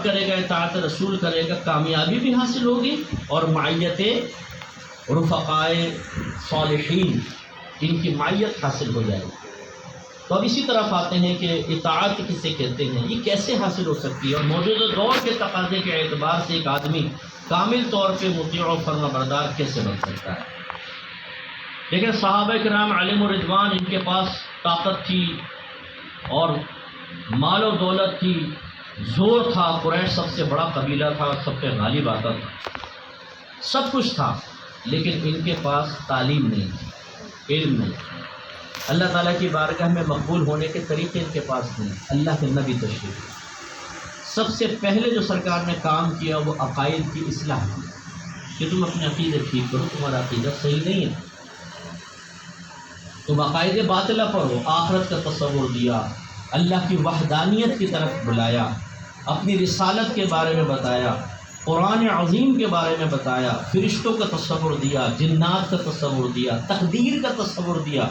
کرے گا، اطاعت رسول کرے گا، کامیابی بھی حاصل ہوگی اور معیت رفقائے صالحین ان کی معیت حاصل ہو جائے گی۔ تو اب اسی طرف آتے ہیں کہ اطاعت کسے کہتے ہیں، یہ کیسے حاصل ہو سکتی ہے، اور موجودہ دور کے تقاضے کے اعتبار سے ایک آدمی کامل طور پہ مطیع و فرما بردار کیسے بن سکتا ہے۔ لیکن صحابہ کرام علیہم رضوان، ان کے پاس طاقت تھی اور مال و دولت تھی، زور تھا، قریش سب سے بڑا قبیلہ تھا، سب پہ غالب آتا تھا، سب کچھ تھا، لیکن ان کے پاس تعلیم نہیں تھی، علم نہیں تھا، اللہ تعالیٰ کی بارگاہ میں مقبول ہونے کے طریقے ان کے پاس نہیں، اللہ کے نبی تشریف۔ سب سے پہلے جو سرکار نے کام کیا وہ عقائد کی اصلاح کی کہ تم اپنے عقیدے ٹھیک کرو، تمہارا عقیدہ صحیح نہیں ہے، تم عقائد باطلہ پڑھو، آخرت کا تصور دیا، اللہ کی وحدانیت کی طرف بلایا، اپنی رسالت کے بارے میں بتایا، قرآن عظیم کے بارے میں بتایا، فرشتوں کا تصور دیا، جنات کا تصور دیا، تقدیر کا تصور دیا،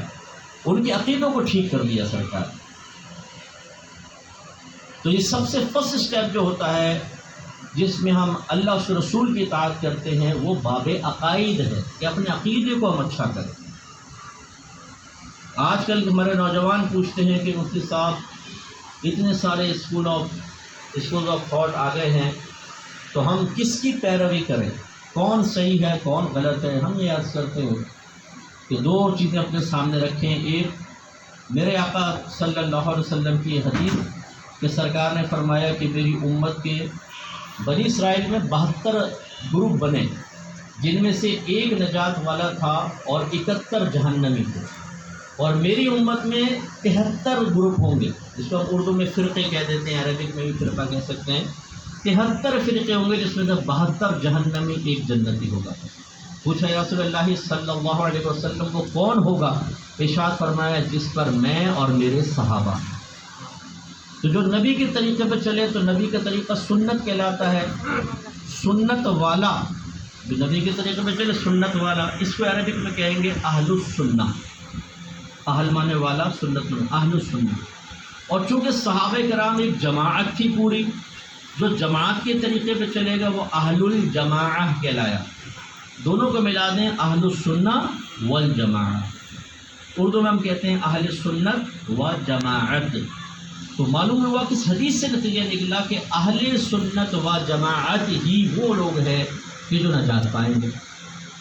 ان کے عقیدوں کو ٹھیک کر دیا سرکار۔ تو یہ سب سے فرسٹ اسٹیپ جو ہوتا ہے جس میں ہم اللہ اس رسول کی اطاعت کرتے ہیں وہ باب عقائد ہے کہ اپنے عقیدے کو ہم اچھا کریں۔ آج کل ہمارے نوجوان پوچھتے ہیں کہ مفتی صاحب اتنے سارے اسکول آف تھاٹ آ گئے ہیں تو ہم کس کی پیروی کریں، کون صحیح ہے کون غلط ہے؟ ہم یہ عرض کرتے ہیں کہ دو چیزیں اپنے سامنے رکھیں، ایک میرے آقا صلی اللہ علیہ وسلم کی حدیث کہ سرکار نے فرمایا کہ میری امت کے بنی اسرائیل میں 72 گروپ بنے، جن میں سے ایک نجات والا تھا اور 71 جہنمی تھے، اور میری امت میں 73 گروپ ہوں گے، جس کو ہم اردو میں فرقے کہہ دیتے ہیں، عربک میں بھی فرقہ کہہ سکتے ہیں، 73 فرقے ہوں گے جس میں سے 72 جہنمی، ایک جنتی ہوگا۔ پوچھا یا رسول اللہ صلی اللہ علیہ وسلم وہ کون ہوگا؟ ارشاد فرمایا جس پر میں اور میرے صحابہ۔ تو جو نبی کے طریقے پہ چلے تو نبی کا طریقہ سنت کہلاتا ہے، سنت والا جو نبی کے طریقے پہ چلے سنت والا، اس کو عربک میں کہیں گے اہل السنہ، اہل مانے والا، سنت میں اہل السنہ۔ اور چونکہ صحابہ کرام ایک جماعت تھی پوری، جو جماعت کے طریقے پہ چلے گا وہ اہل الجماعہ کہلایا، دونوں کو ملا دیں اہل السنہ والجماعہ، اردو میں ہم کہتے ہیں اہل سنت و جماعت۔ تو معلوم ہوا کہ اس حدیث سے نتیجہ نکلا کہ اہل سنت و جماعت ہی وہ لوگ ہیں کہ جو نجات پائیں گے،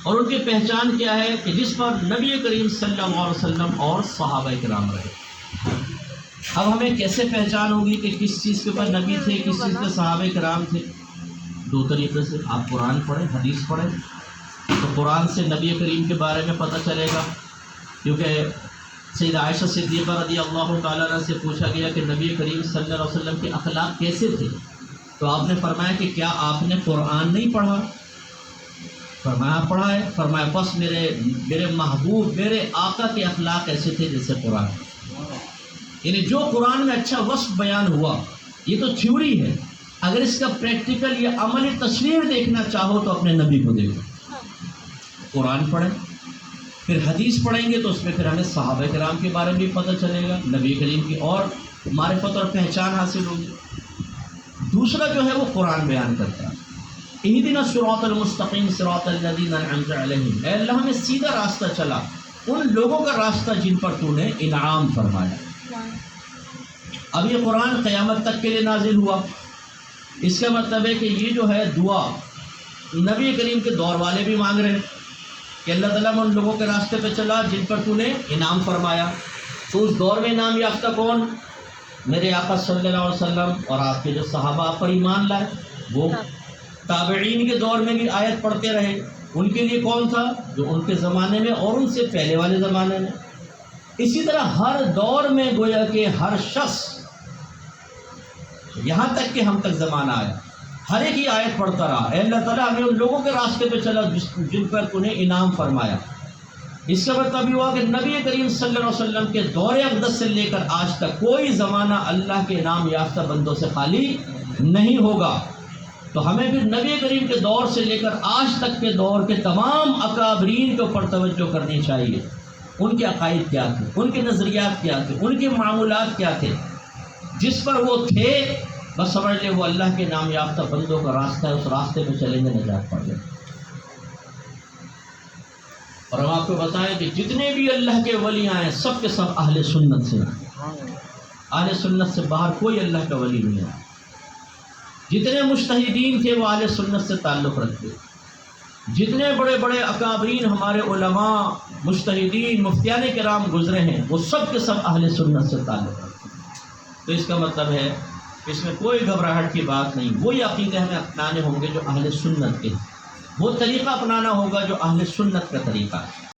اور ان کی پہچان کیا ہے کہ جس پر نبی کریم صلی اللہ علیہ وسلم اور صحابہ کرام رہے۔ اب ہمیں کیسے پہچان ہوگی کہ کس چیز کے اوپر نبی تھے، کس چیز پہ صحابہ کرام تھے؟ دو طریقے سے، آپ قرآن پڑھیں، حدیث پڑھیں، تو قرآن سے نبی کریم کے بارے میں پتہ چلے گا، کیونکہ سیدہ عائشہ صدیقہ رضی اللہ تعالیٰ عنہ سے پوچھا گیا کہ نبی کریم صلی اللہ علیہ وسلم کے اخلاق کیسے تھے، تو آپ نے فرمایا کہ کیا آپ نے قرآن نہیں پڑھا؟ فرمایا پڑھا ہے، فرمایا بس میرے محبوب میرے آقا کے اخلاق ایسے تھے جیسے قرآن، یعنی جو قرآن میں اچھا وصف بیان ہوا، یہ تو تھیوری ہے، اگر اس کا پریکٹیکل یا عملی تصویر دیکھنا چاہو تو اپنے نبی کو دیکھو، قرآن پڑھیں، پھر حدیث پڑھیں گے تو اس میں پھر ہمیں صحابہ کرام کے بارے میں بھی پتہ چلے گا، نبی کریم کی اور معرفت اور پہچان حاصل ہوگی۔ دوسرا جو ہے وہ قرآن بیان کرتا ہے، اہدنا الصراط المستقیم صراط الذین انعمت علیہم، اے اللہ ہمیں سیدھا راستہ چلا، ان لوگوں کا راستہ جن پر تو نے انعام فرمایا۔ اب یہ قرآن قیامت تک کے لیے نازل ہوا، اس کا مطلب ہے کہ یہ جو ہے دعا نبی کریم کے دور والے بھی مانگ رہے ہیں کہ اللہ تعالیٰ ان لوگوں کے راستے پہ چلا جن پر تو نے انعام فرمایا۔ تو اس دور میں انعام یافتہ کون؟ میرے آقا صلی اللہ علیہ وسلم اور آپ کے جو صحابہ آپ پر ایمان لائے وہ۔ تابعین کے دور میں بھی آیت پڑھتے رہے، ان کے لیے کون تھا؟ جو ان کے زمانے میں اور ان سے پہلے والے زمانے میں۔ اسی طرح ہر دور میں گویا کہ ہر شخص، یہاں تک کہ ہم تک زمانہ آیا، ہر ایک ہی آیت پڑھتا رہا، اے اللہ تعالیٰ ہمیں ان لوگوں کے راستے پہ چلا جن پر تو نے انعام فرمایا۔ اس کا مطلب یہ ہوا کہ نبی کریم صلی اللہ علیہ وسلم کے دور اقدس سے لے کر آج تک کوئی زمانہ اللہ کے انعام یافتہ بندوں سے خالی نہیں ہوگا۔ تو ہمیں پھر نبی کریم کے دور سے لے کر آج تک کے دور کے تمام اکابرین کے اوپر توجہ کرنی چاہیے، ان کے عقائد کیا تھے، ان کے نظریات کیا تھے، ان کے معمولات کیا تھے، جس پر وہ تھے بس سمجھ لیں وہ اللہ کے نام یافتہ بندوں کا راستہ ہے، اس راستے پہ چلیں گے نجات پا جائیں۔ اور ہم آپ کو بتائیں کہ جتنے بھی اللہ کے ولی آئے سب کے سب اہل سنت سے آئے، اہل سنت سے باہر کوئی اللہ کا ولی نہیں آیا۔ جتنے مجتہدین تھے وہ اہل سنت سے تعلق رکھتے، جتنے بڑے بڑے اکابرین ہمارے علماء مجتہدین مفتیان کرام گزرے ہیں وہ سب کے سب اہل سنت سے تعلق رکھتے ہیں۔ تو اس کا مطلب ہے کہ اس میں کوئی گھبراہٹ کی بات نہیں، وہی عقیدے ہمیں اپنانے ہوں گے جو اہل سنت کے ہیں، وہ طریقہ اپنانا ہوگا جو اہل سنت کا طریقہ ہے۔